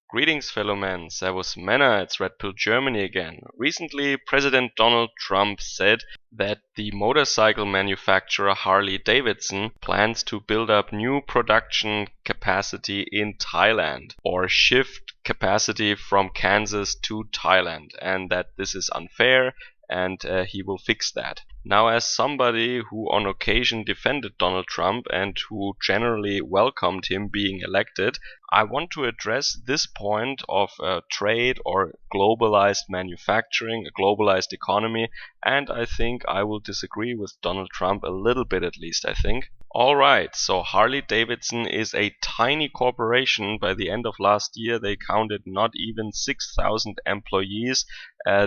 Greetings, fellow men. Servus Männer, it's Red Pill Germany again. Recently, President Donald Trump said that the motorcycle manufacturer Harley-Davidson plans to build up new production capacity in Thailand, or shift capacity from Kansas to Thailand, and that this is unfair and he will fix that. Now, as somebody who on occasion defended Donald Trump and who generally welcomed him being elected, I want to address this point of trade or globalized manufacturing, a globalized economy, and I think I will disagree with Donald Trump a little bit, at least I think. Alright, so Harley-Davidson is a tiny corporation. By the end of last year they counted not even 6,000 employees.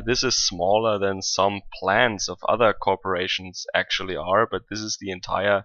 This is smaller than some plants of other corporations actually are, but this is the entire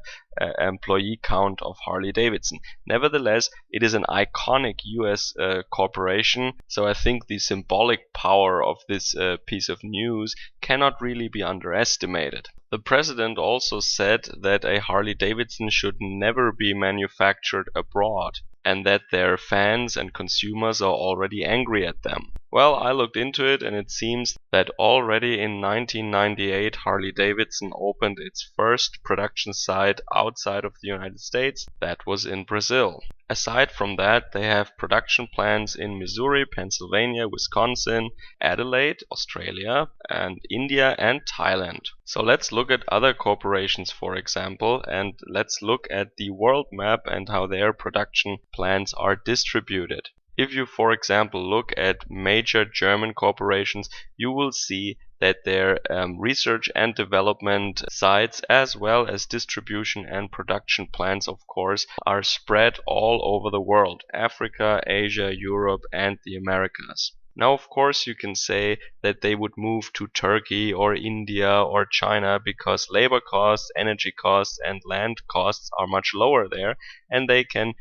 employee count of Harley-Davidson. Nevertheless, it is an iconic US corporation, so I think the symbolic power of this piece of news cannot really be underestimated. The president also said that a Harley-Davidson should never be manufactured abroad, and that their fans and consumers are already angry at them. Well, I looked into it, and it seems that already in 1998 Harley-Davidson opened its first production site outside of the United States. That was in Brazil. Aside from that, they have production plants in Missouri, Pennsylvania, Wisconsin, Adelaide, Australia, and India and Thailand. So let's look at other corporations, for example, and let's look at the world map and how their production plants are distributed. If you, for example, look at major German corporations, you will see that their research and development sites, as well as distribution and production plants, of course, are spread all over the world: Africa, Asia, Europe, and the Americas. Now, of course, you can say that they would move to Turkey or India or China because labor costs, energy costs, and land costs are much lower there, and they can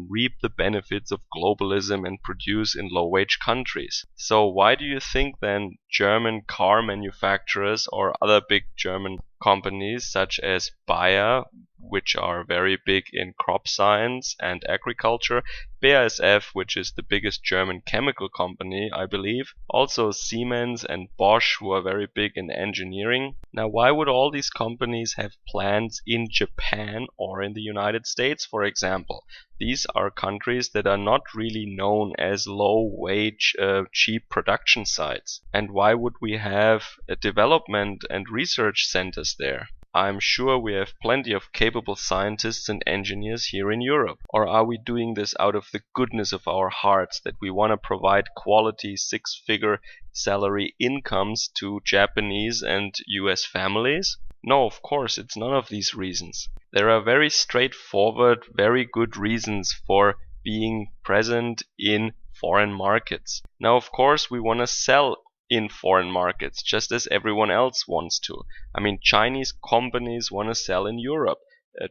reap the benefits of globalism and produce in low-wage countries. So why do you think then German car manufacturers or other big German companies such as Bayer, which are very big in crop science and agriculture, BASF, which is the biggest German chemical company, I believe, also Siemens and Bosch, who are very big in engineering. Now, why would all these companies have plants in Japan or in the United States, for example? These are countries that are not really known as low-wage, cheap production sites. And why would we have development and research centers there? I'm sure we have plenty of capable scientists and engineers here in Europe. Or are we doing this out of the goodness of our hearts, that we want to provide quality six-figure salary incomes to Japanese and US families? No, of course, it's none of these reasons. There are very straightforward, very good reasons for being present in foreign markets. Now, of course, we want to sell in foreign markets, just as everyone else wants to. I mean, Chinese companies want to sell in Europe.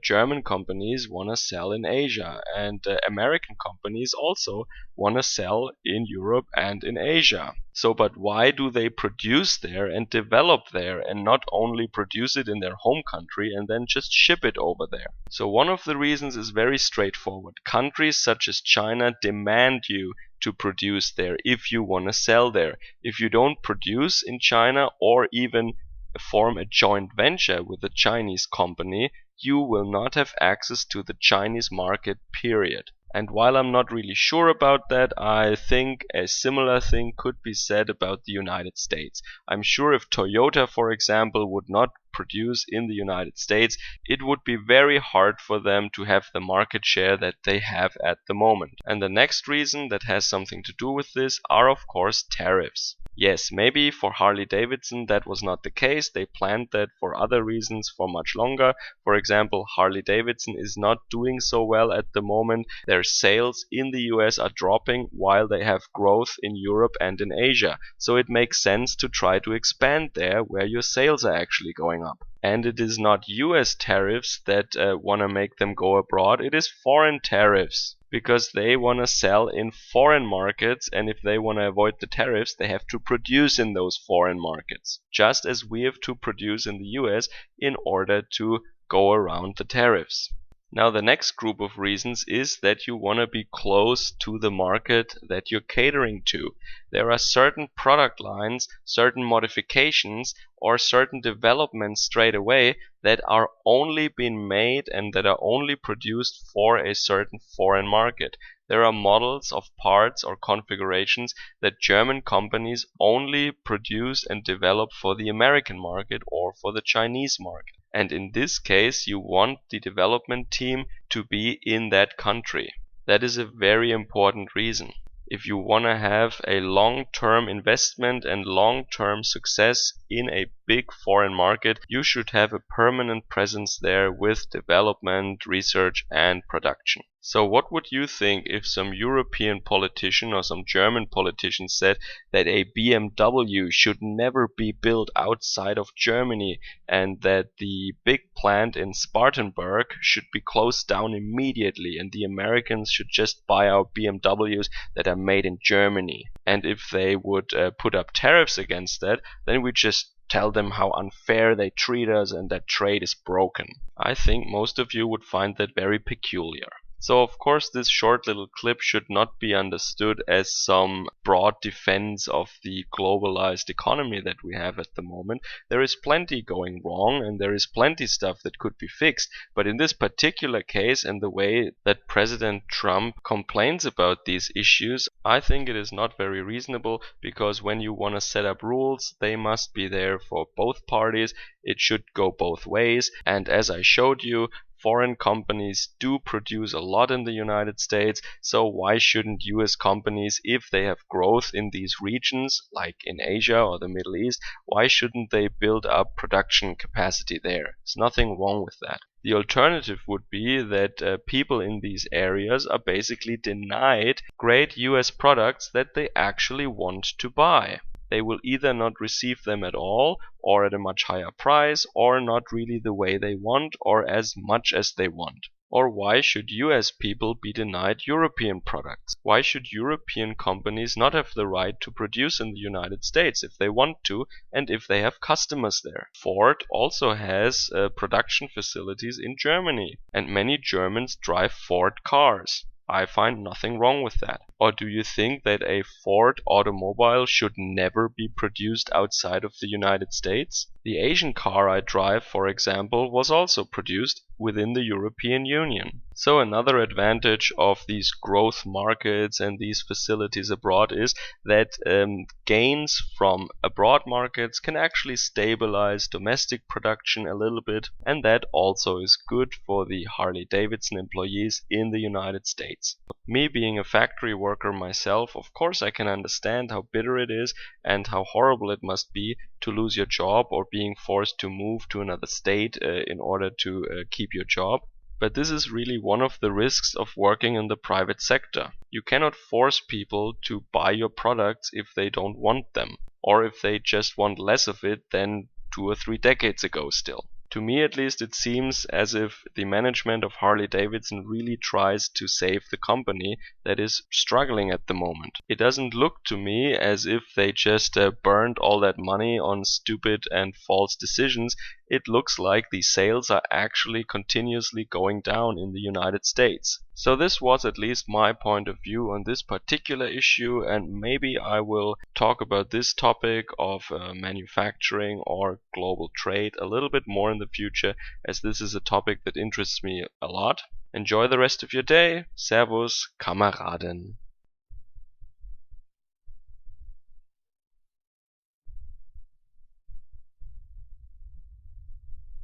German companies want to sell in Asia, and American companies also want to sell in Europe and in Asia. So, but why do they produce there and develop there and not only produce it in their home country and then just ship it over there? So one of the reasons is very straightforward. Countries such as China demand you to produce there if you want to sell there. If you don't produce in China or even form a joint venture with a Chinese company, you will not have access to the Chinese market, period. And while I'm not really sure about that, I think a similar thing could be said about the United States. I'm sure if Toyota, for example, would not produce in the United States, it would be very hard for them to have the market share that they have at the moment. And the next reason that has something to do with this are, of course, tariffs. Yes, maybe for Harley-Davidson that was not the case. They planned that for other reasons for much longer. For example, Harley-Davidson is not doing so well at the moment. Their sales in the US are dropping while they have growth in Europe and in Asia. So it makes sense to try to expand there where your sales are actually going up. And it is not US tariffs that want to make them go abroad. It is foreign tariffs, because they want to sell in foreign markets, and if they want to avoid the tariffs, they have to produce in those foreign markets, just as we have to produce in the US in order to go around the tariffs. Now, the next group of reasons is that you want to be close to the market that you're catering to. There are certain product lines, certain modifications, or certain developments straight away that are only being made and that are only produced for a certain foreign market. There are models of parts or configurations that German companies only produce and develop for the American market or for the Chinese market. And in this case, you want the development team to be in that country. That is a very important reason. If you want to have a long-term investment and long-term success in a big foreign market, you should have a permanent presence there with development, research, and production. So what would you think if some European politician or some German politician said that a BMW should never be built outside of Germany and that the big plant in Spartanburg should be closed down immediately and the Americans should just buy our BMWs that are made in Germany? And if they would put up tariffs against that, then we just tell them how unfair they treat us and that trade is broken. I think most of you would find that very peculiar. So of course this short little clip should not be understood as some broad defense of the globalized economy that we have at the moment. There is plenty going wrong and there is plenty stuff that could be fixed, but in this particular case and the way that President Trump complains about these issues, I think it is not very reasonable, because when you want to set up rules, they must be there for both parties. It should go both ways, and as I showed you, foreign companies do produce a lot in the United States, so why shouldn't US companies, if they have growth in these regions, like in Asia or the Middle East, why shouldn't they build up production capacity there? There's nothing wrong with that. The alternative would be that people in these areas are basically denied great US products that they actually want to buy. They will either not receive them at all, or at a much higher price, or not really the way they want, or as much as they want. Or why should US people be denied European products? Why should European companies not have the right to produce in the United States if they want to and if they have customers there? Ford also has production facilities in Germany, and many Germans drive Ford cars. I find nothing wrong with that. Or do you think that a Ford automobile should never be produced outside of the United States? The Asian car I drive, for example, was also produced within the European Union. So another advantage of these growth markets and these facilities abroad is that gains from abroad markets can actually stabilize domestic production a little bit, and that also is good for the Harley-Davidson employees in the United States. Me being a factory worker myself, of course I can understand how bitter it is and how horrible it must be to lose your job or being forced to move to another state in order to keep your job. But this is really one of the risks of working in the private sector. You cannot force people to buy your products if they don't want them, or if they just want less of it than 2 or 3 decades ago still. To me at least, it seems as if the management of Harley-Davidson really tries to save the company that is struggling at the moment. It doesn't look to me as if they just burned all that money on stupid and false decisions. It looks like the sales are actually continuously going down in the United States. So this was at least my point of view on this particular issue, and maybe I will talk about this topic of manufacturing or global trade a little bit more in the future, as this is a topic that interests me a lot. Enjoy the rest of your day. Servus, Kameraden.